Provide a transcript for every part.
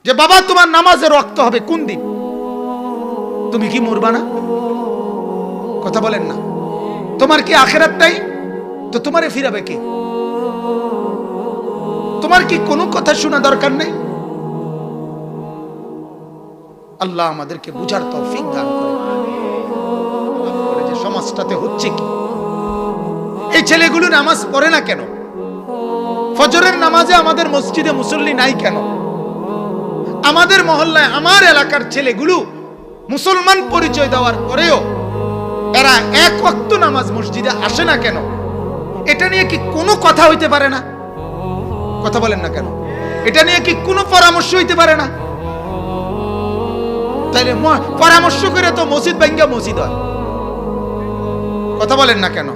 যে বাবা তোমার নামাজের রক্ত হবে কোন দিন? তুমি কি মরবা না? কথা বলেন না। তোমার কি আখিরাত নাই? তো তোমারে ফিরাবে কে? তোমার কি কোনো কথা শোনা দরকার নেই? আল্লাহ আমাদেরকে বুঝার তৌফিক দান করে। যে সমাজটাতে হচ্ছে কি, এই ছেলেগুলো নামাজ পড়ে না কেন? ফজরের নামাজে আমাদের মসজিদে মুসল্লি নাই কেন? আমাদের মহল্লায় আমার এলাকার ছেলেগুলো মুসলমান পরিচয় দেওয়ার পরেও এরা এক ওয়াক্ত নামাজ মসজিদে আসে না কেন? এটা নিয়ে কি কোনো কথা হইতে পারে না? কথা বলেন না কেন? এটা নিয়ে কি কোনো পরামর্শ হইতে পারে না? তাইলে পরামর্শ করে তো মসজিদ ভাঙ্গা মসজিদ হয়। কথা বলেন না কেন?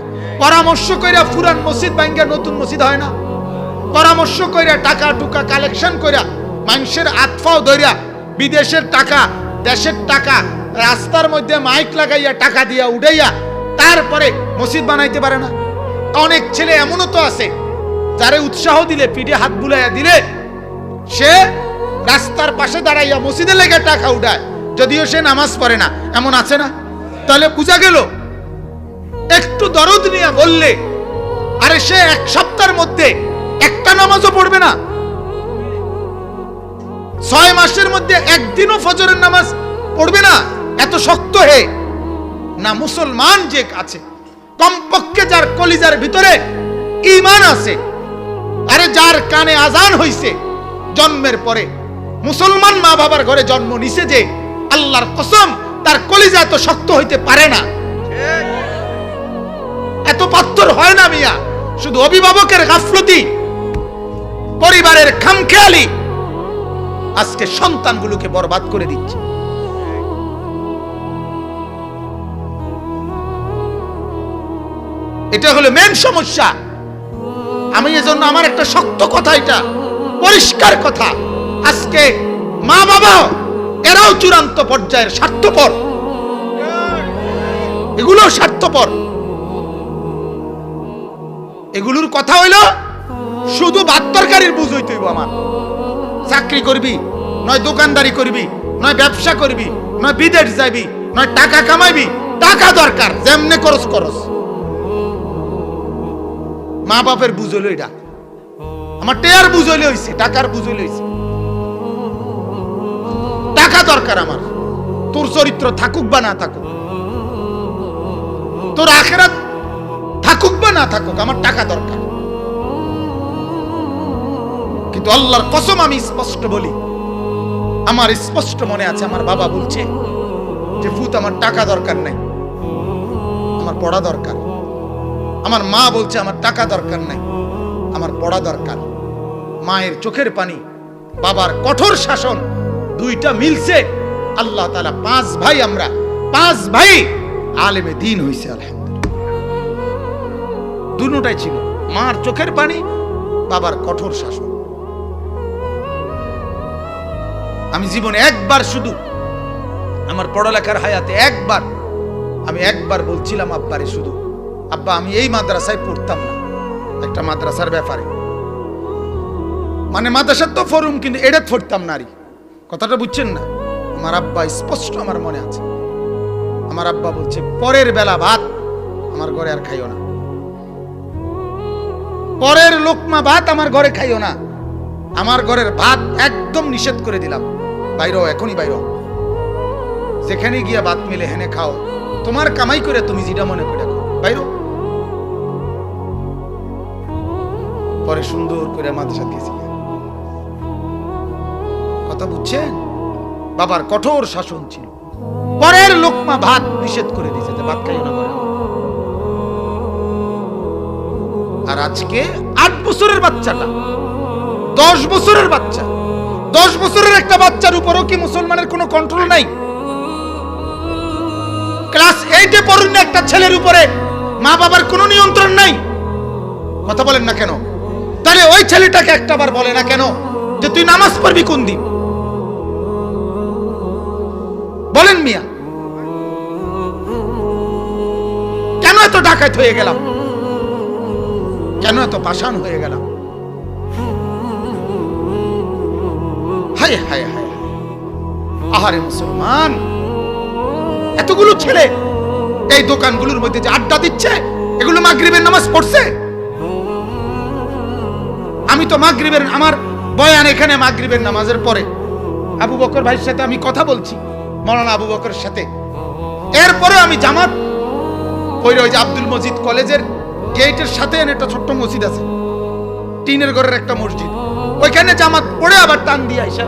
পরামর্শ করে পুরান মসজিদ ভাঙ্গা নতুন মসজিদ হয় না? পরামর্শ করে টাকা টুকা কালেকশন করে মানুষের আতফাও ধরিয়া বিদেশের টাকা দেশের টাকা রাস্তার মধ্যে মাইক লাগাইয়া টাকা দিয়া উড়াইয়া তারপরে মসজিদ বানাইতে পারে না? অনেক ছেলে এমনও তো আছে যারে উৎসাহ দিলে, পিঠে হাত বুলাইয়া দিলে সে রাস্তার পাশে দাঁড়াইয়া মসজিদে লেগে টাকা উঠায়, যদিও সে নামাজ পড়ে না। এমন আছে না? তাহলে বুঝা গেল একটু দরদ নিয়ে বললে আরে সে এক সপ্তাহের মধ্যে একটা নামাজও পড়বে না, 6 মাসের মধ্যে একদিনও ফজরের নামাজ পড়বে না। এত শক্ত হে না মুসলমান যে আছে, কমপক্ষে যার কলিজার ভিতরে ঈমান আছে, আরে যার কানে আজান হইছে জন্মের পরে, মুসলমান মা বাবার ঘরে জন্ম নিছে, যে আল্লাহর কসম তার কলিজা এত শক্ত হইতে পারে না, এত পাথর হয় না মিয়া। শুধু অভিভাবকের গাফলতি, পরিবারের খামখেয়ালি আজকে সন্তানগুলোকে বরবাদ করে দিচ্ছে। এটা হলো মেন সমস্যা। আমি এজন্য আমার একটা শক্ত কথা, এটা পরিষ্কার কথা, আজকে মা বাবা এরাও চূড়ান্ত পর্যায়ের স্বার্থপর, এগুলো স্বার্থপর। এগুলোর কথা হইল শুধু ভাত তরকারির বুঝ হইতে হইব। আমার চাকরি করবি, নয় দোকানদারি করবি, নয় ব্যবসা করবি, নয় বিদেশ যাবি, নয় টাকা কামাইবি, টাকা দরকার, যেমনে করস করস। মা বাপের বুঝ হইল এটা, আমার টেয়ার বুঝ হইলে হইছে, টাকার বুঝ হইলে হইছে। টাকা দরকার আমার, তোর চরিত্র থাকুক বা না থাকুক, তোর আখিরাত থাকুক বা না থাকুক, আমার টাকা দরকার। কিন্তু আল্লাহর কসম আমি স্পষ্ট বলি, আমার স্পষ্ট মনে আছে আমার বাবা বলছে যে ফুত আমার টাকা দরকার নাই, আমার পড়া দরকার। আমার মা বলছে আমার টাকা দরকার নাই, আমার পড়া দরকার। মায়ের চোখের পানি, বাবার কঠোর শাসন, দুইটা মিলছে। আল্লাহ তাআলা 5 ভাই, আমরা 5 ভাই আলেমে দ্বীন হইছে আলহামদুলিল্লাহ। দুটোটাই ছিল, মার চোখের পানি, বাবার কঠোর শাসন। আমি জীবনে একবার, শুধু আমার পড়ালেখার হায়াতে আমি একবার বলছিলাম আব্বারে, শুধু আব্বা আমি এই মাদ্রাসায় পড়তাম না, একটা মাদ্রাসার ব্যাপারে, মানে মাদ্রাসার তো ফরুম কিন্তু এটা পড়তাম না। কথাটা বুঝছেন না? আমার আব্বা স্পষ্ট আমার মনে আছে, আমার আব্বা বলছে পরের বেলা ভাত আমার ঘরে আর খাইও না, পরের লোকমা ভাত আমার ঘরে খাইও না, আমার ঘরের ভাত একদম নিষেধ করে দিলাম, বাইরে এখনই বাইরে, যেখানে গিয়া ভাত মিলে হেনে খাও, তোমার কামাই করে তুমি যেটা মনে করে খাও, বাইরে। পরে সুন্দর করে মাদ্রাসা দিয়েছি। কথা বুঝছেন? বাবার কঠোর শাসন ছিল, পরের লোকমা ভাত নিষেধ করে দিয়েছে, যে ভাত খাইও না করে। আর আজকে 8 বছরের বাচ্চাটা, 10 বছরের বাচ্চা, 10 বছরের একটা বাচ্চার উপরও কি মুসলমানের কোনো কন্ট্রোল নাই? ক্লাস 8-এ পড়ুন একটা ছেলের উপরে মা বাবার কোনো নিয়ন্ত্রণ নাই। কথা বলেন না কেন? তাহলে ওই ছেলেটাকে একটাবার বলে না কেন যে তুই নামাজ পড়বি কোন দিন? বলেন মিয়া, কেন এত ডাকাত হয়ে গেলাম? কেন এত পাষাণ হয়ে গেলাম? হায় হায় হায়, আহারে মুসলমান, এতগুলো ছেলে এই দোকানগুলোর মধ্যে যে আড্ডা দিচ্ছে, এগুলো মাগরিবের নামাজ পড়ছে? আমি তো মাগরিবের, আমার বয়ান এখানে মাগরিবের নামাজের পরে আবু বকর ভাইয়ের সাথে আমি কথা বলছি, মাওলানা আবু বকরের সাথে। এরপরে আমি জামাত ওই যে আব্দুল মজিদ কলেজের গেটের সাথে একটা ছোট্ট মসজিদ আছে, টিনের ঘরের একটা মসজিদ, ওইখানে জামাত পড়ে আবার টান দিয়ে আইসা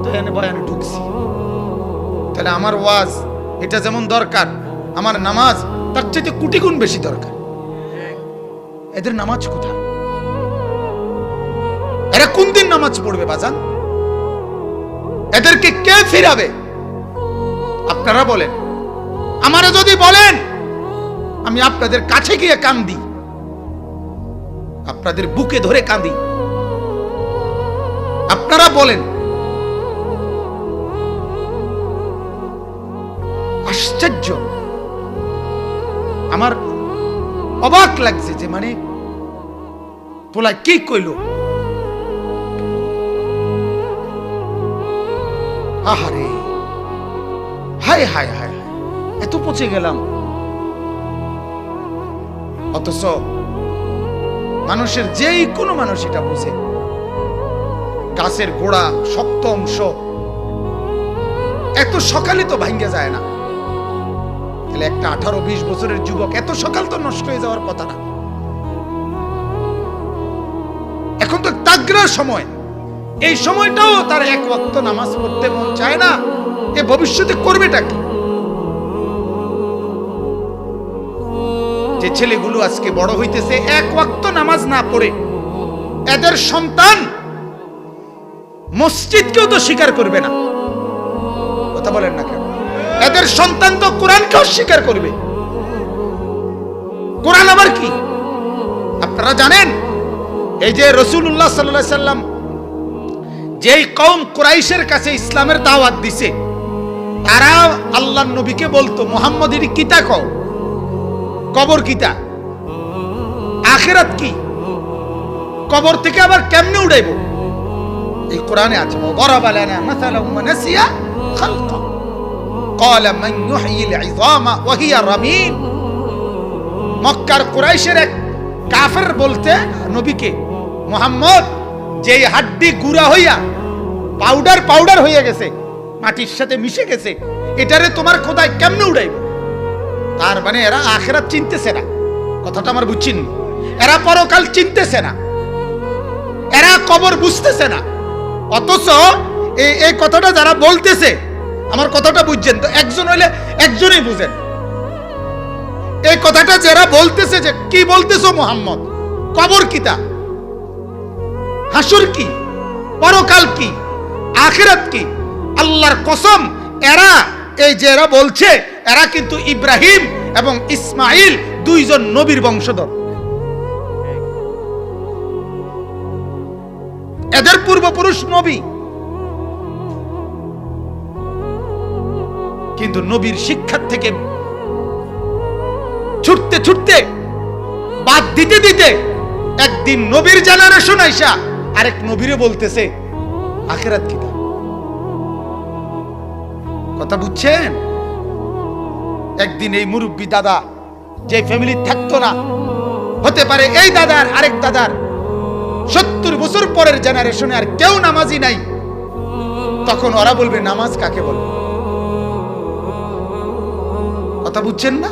তো এখানে বয়ানে ঢুকছি। তাহলে আমার ওয়াজ এটা যেমন দরকার, আমার নামাজ তার চাইতে কোটি গুণ বেশি দরকার। এদের নামাজ কোথায়? এরা কোন দিন নামাজ পড়বে বাজান? এদেরকে কে ফিরাবে? আপনারা বলেন। আমারে যদি বলেন, আমি আপনাদের কাছে গিয়ে কান্দি, আপনাদের বুকে ধরে কাঁদি। আপনারা বলেন। আশ্চর্য, আমার অবাক লাগছে যে মানে পোলা কি কইল। আহারে, হায় হায় হায়, এত পচে গেলাম। অথচ মানুষের যেই কোনো মানুষ এটা বুঝে, গাছের গোড়া শক্ত অংশ এত সকালে তো ভাঙ্গে যায় না। তাহলে একটা 18-20 বছরের যুবক এত সকাল তো নষ্ট হয়ে যাওয়ার কথা না। এখন তো তাগড়ার সময়, এই সময়টাও তার এক ওয়াক্ত নামাজ পড়তে মন চায় না। এ ভবিষ্যতে করবেটা কি? যে ছেলেগুলো আজকে বড় হইতেছে এক ওয়াক্ত নামাজ না পড়ে, এদের সন্তান মসজিদকেও তো স্বীকার করবে না। কথা বলেন না কেন? এদের সন্তান তো কোরআনকেও স্বীকার করবে। কোরআন আবার কি? আপনারা জানেন, এই যে রাসূলুল্লাহ সাল্লাল্লাহু আলাইহি সাল্লাম যেই কওম কুরাইশের কাছে ইসলামের দাওয়াত দিছে, তারা আল্লাহর নবীকে বলতো, মুহাম্মদের কিতা কও, কবর কিতা, আখিরাত কি, কবর থেকে আবার কেমনে উঠাইব? এই কোরআনে আছে, ওয়ারাবা লানা মাসালান ওয়া নাসিয়া খালকা ক্বালা মান ইউহয়িল ইযামা ওয়া হিয়া রামীম। মক্কার কুরাইশের এক কাফের বলতে নবীকে, মুহাম্মদ যেই হাড্ডি গুঁড়া হইয়া পাউডার হয়ে গেছে, মাটির সাথে মিশে গেছে, এটারে তোমার খোদায় কেমনে উড়াইব? তার মানে এরা আখিরাত চিনতেছে না। কথাটা আমার বুঝছেন? এরা পরকাল চিনতেছে না, এরা কবর বুঝতেছে না। অথচ এই কথাটা যারা বলতেছে, আমার কথাটা বুঝছেন তো? একজন হইলে একজনই বুঝেন। এই কথাটা যারা বলতেছে, যে কি বলতেছো মুহাম্মদ, কবর কিতা, হাসর কি, পরকাল কি, আখিরাত কি, আল্লাহর কসম এরা এই যে এরা বলছে, এরা কিন্তু ইব্রাহিম এবং ইসমাইল দুইজন নবীর বংশধর। এদের পূর্বপুরুষ নবী, কিন্তু নবীর শিক্ষার থেকে ছুটতে ছুটতে, বাদ দিতে দিতে, একদিন নবীর জেনারেশন আইসা আরেক নবীরে বলতেছে আখিরাত কি। কথা বুঝছেন? একদিন এই মুরব্বী দাদা, যে ফ্যামিলি থাকতো না, হতে পারে এই দাদার আরেক দাদার 70 বছর পরের জেনারেশনে আর কেউ নামাজি নাই, তখন ওরা বলবে নামাজ কাকে বলে। কথা বুঝছেন না?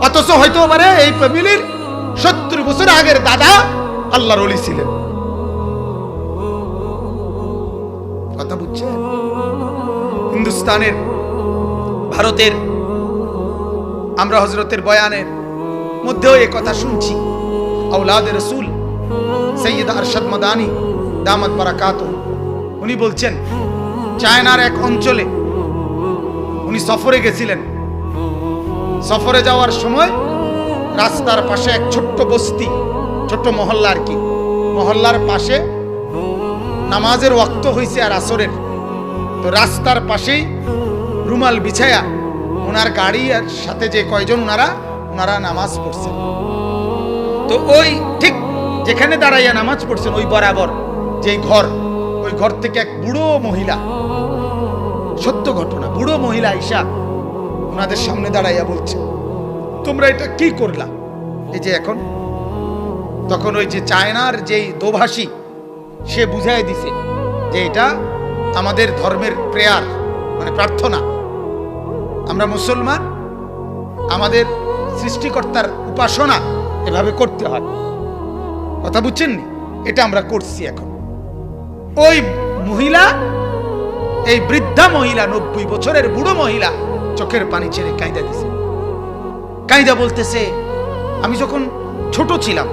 অথচ হয়তো পারে এই ফ্যামিলির 70 বছর আগের দাদা আল্লাহর ওলি ছিলেন। কথা বুঝছেন? হিন্দুস্তানের, ভারতের, আমরা হযরতের বয়ানের মধ্যেও এই কথা শুনছি। আওলাদ রাসূল সৈয়দ আরশাদ মাদানী দামাত বারাকাতুহু, উনি বলছেন, চায়নার এক অঞ্চলে উনি সফরে গেছিলেন। সফরে যাওয়ার সময় রাস্তার পাশে এক ছোট্ট বস্তি, ছোট্ট মহল্লা আর কি, মহল্লার পাশে নামাজের ওয়াক্ত হয়েছে আর আসরের। তো রাস্তার পাশেই রুমাল বিছায়া ওনার গাড়ি আর সাথে যে কয়জন ওনারা নামাজ পড়ছেন। তো ওই ঠিক যেখানে দাঁড়াইয়া নামাজ পড়ছেন, ওই বরাবর যেই ঘর, ওই ওই ঘর থেকে এক বুড়ো মহিলা, সত্য ঘটনা, বুড়ো মহিলা আইসা ওনাদের সামনে দাঁড়াইয়া বলছে, তোমরা এটা কি করলা? এই যে এখন, তখন ওই যে চায়নার যেই দোভাষী সে বুঝাই দিছে যে এটা আমাদের ধর্মের প্রেয়ার, মানে প্রার্থনা। আমরা মুসলমান, আমাদের সৃষ্টিকর্তার উপাসনা এভাবে করতে হয়। কথা বুঝছেন নি? এটা আমরা করছি। এখন ওই মহিলা, এই বৃদ্ধা মহিলা, 90 বছরের বুড়ো মহিলা চোখের পানি ছেড়ে কাঁদা দিছে। কাঁদা বলতেছে, আমি যখন ছোট ছিলাম,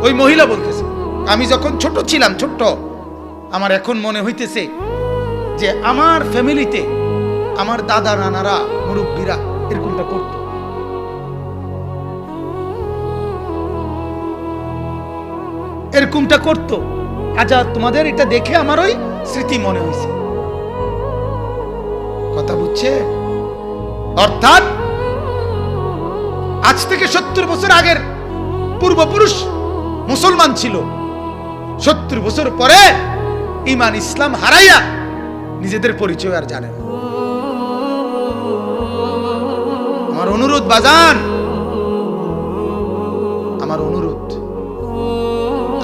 ওই মহিলা বলতেছে, আমি যখন ছোট ছিলাম, ছোট্ট, আমার এখন মনে হইতেছে যে আমার ফ্যামিলিতে আমার দাদা নানারা, মুরব্বীরা এরকমটা করত। এরকমটা করত। আচ্ছা, তোমাদের এটা দেখে আমার ওই স্মৃতি মনে হয়েছে। কথা বুঝছে? অর্থাৎ আজ থেকে 70 বছর আগের পূর্বপুরুষ মুসলমান ছিল, 70 বছর পরে ঈমান ইসলাম হারাইয়া নিজেদের পরিচয় আর জানে না। আমার অনুরোধ বাজান, আমার অনুরোধ,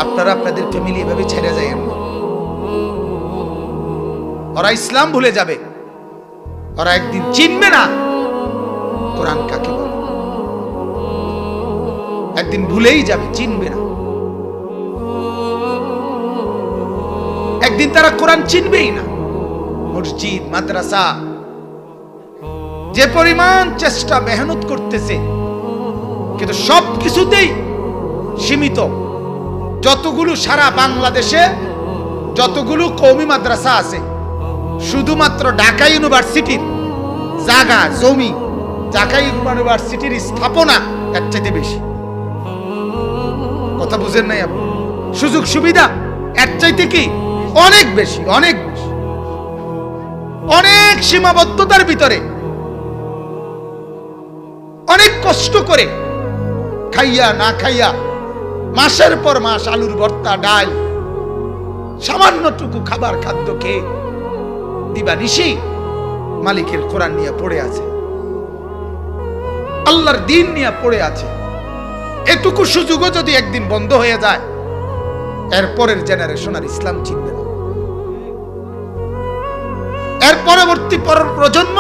আপনারা আপনাদের ফ্যামিলি এভাবে ছেড়ে যাবেন না। ওরা ইসলাম ভুলে যাবে, ওরা একদিন চিনবে না কোরআন কাকে বলে, একদিন ভুলেই যাবে, চিনবে না। একদিন তারা কোরআন চিনবেই না। মসজিদ, মাদ্রাসা যে পরিমাণ চেষ্টা মেহনত করতেছে, কিন্তু সব কিছুতেই সীমিত। যতগুলো সারা বাংলাদেশে যতগুলো কওমি মাদ্রাসা আছে, শুধুমাত্র ঢাকা ইউনিভার্সিটির জায়গা জমি, ঢাকা ইউনিভার্সিটির স্থাপনা এর চাইতে বেশি। কথা বুঝেন নাই আপনি? সুযোগ সুবিধা এর চাইতে কি অনেক বেশি, অনেক বেশি। অনেক সীমাবদ্ধতার ভিতরে অনেক কষ্ট করে খাইয়া না খাইয়া মাসের পর মাস আলুর ভর্তা, ডাল, সামান্যটুকু খাবার খাদ্য খেয়ে দিবানিশি মালিকের কোরআন নিয়ে পড়ে আছে, আল্লাহর দ্বীন নিয়ে পড়ে আছে। এটুকু সুযোগও যদি একদিন বন্ধ হয়ে যায়, এর পরের জেনারেশন আর ইসলাম চিনবে না। এর পরবর্তী প্রজন্ম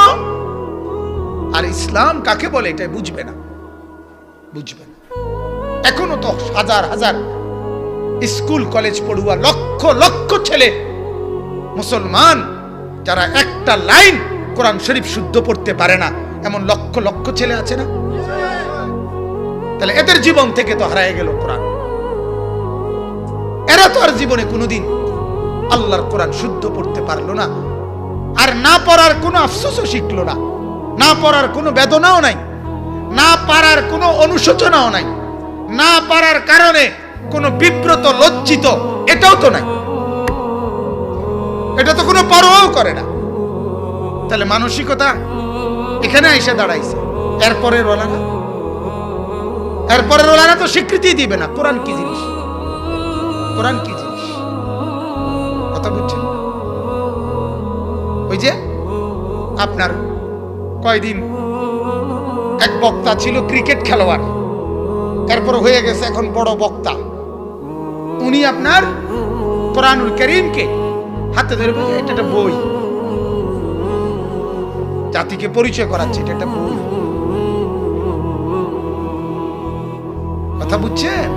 আর ইসলাম কাকে বলে এটাই বুঝবে না, বুঝবে না। এখনো তো হাজার হাজার স্কুল কলেজ পড়ুয়া, লক্ষ লক্ষ ছেলে মুসলমান, যারা একটা লাইন কোরআন শরীফ শুদ্ধ পড়তে পারে না, এমন লক্ষ লক্ষ ছেলে আছে না? তাহলে এদের জীবন থেকে তো হারিয়ে গেল কোরআন। এরা তো আর জীবনে কোনোদিন আল্লাহর কোরআন শুদ্ধ পড়তে পারলো না, আর না পড়ার কোনো আফসোসও শিখলো না, না পড়ার কোনো বেদনাও নাই, না পারার কোনো অনুশোচনাও নাই, না পারার কারণে কোনো বিব্রত, লজ্জিত এটাও তো নাই, এটা তো কোনো পরোয়াও করে না। তাহলে মানসিকতা এখানে এসে দাঁড়াইছে। এরপরের ওলানা, এরপরের ওলানা তো স্বীকৃতি দিবে না কোরআন কি জিনিস, কোরআন কি জিনিস। কথা বুঝছেন? ওই যে আপনার কয়দিন এক বক্তা ছিল, ক্রিকেট খেলোয়াড়, তারপর হয়ে গেছে এখন বড় বক্তা। উনি আপনার কোরআনুল কারীমকে হাতে ধরে বলে, এটা একটা বই, জাতিকে পরিচয় করাচ্ছে, এটা একটা বই। কথা বুঝছেন?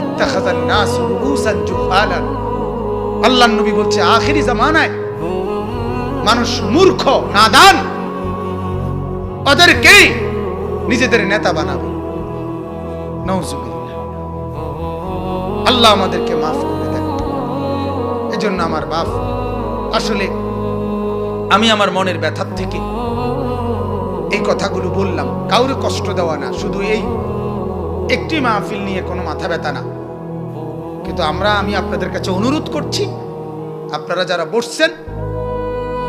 ইত্তাখাযান নাস রুউসান জুহালান। আল্লাহর নবী বলছে, আখিরি জামানায় মানুষ মূর্খ, নাদান, ওদেরকে নিজেদের নেতা বানাবে। নাউযুবিল্লাহ। আল্লাহ আমাদেরকে মাফ করে দেন। এজন্য আমার বাপ, আসলে আমি আমার মনের ব্যথার থেকে এই কথাগুলো বললাম, কাউরে কষ্ট দেওয়া না, শুধু এই একটি মাহফিল নিয়ে কোনো মাথা ব্যথা না। কিন্তু আমি আপনাদের কাছে অনুরোধ করছি, আপনারা যারা বসছেন,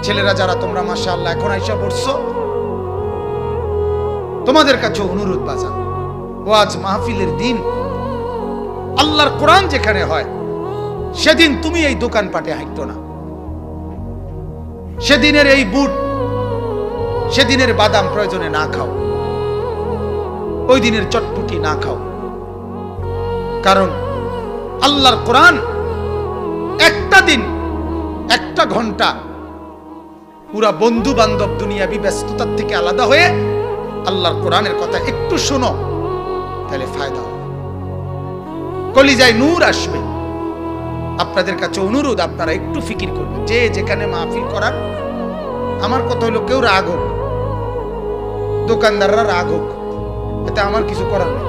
ছেলেরা যারা তোমরা মাশাআল্লাহ এখন আইসা বসছো, তোমাদের কাছে অনুরোধ বাজান, ওয়াজ মাহফিলের দিন আল্লাহর কোরআন যেখানে হয় সেদিন তুমি এই দোকানপাটে হাঁটতো না। সেদিনের এই বুট, সেদিনের বাদাম প্রয়োজনে না খাও, ওই দিনের চটপুটি না খাও। কারণ আল্লাহর কোরআন একটা দিন, একটা ঘন্টা পুরা বন্ধু বান্ধব দুনিয়াবি ব্যস্ততার থেকে আলাদা হয়ে আল্লাহর কোরআনের কথা একটু শোনো, তাহলে ফায়দা হবে, কলিজায় নূর আসবে। আপনাদের কাছে অনুরোধ, আপনারা একটু ফিকির করবেন, যে যেখানে মাহফিল করার। আমার কথা হলো, কেউ রাগ হোক, দোকানদাররা রাগ হোক, এতে আমার কিছু করার নেই।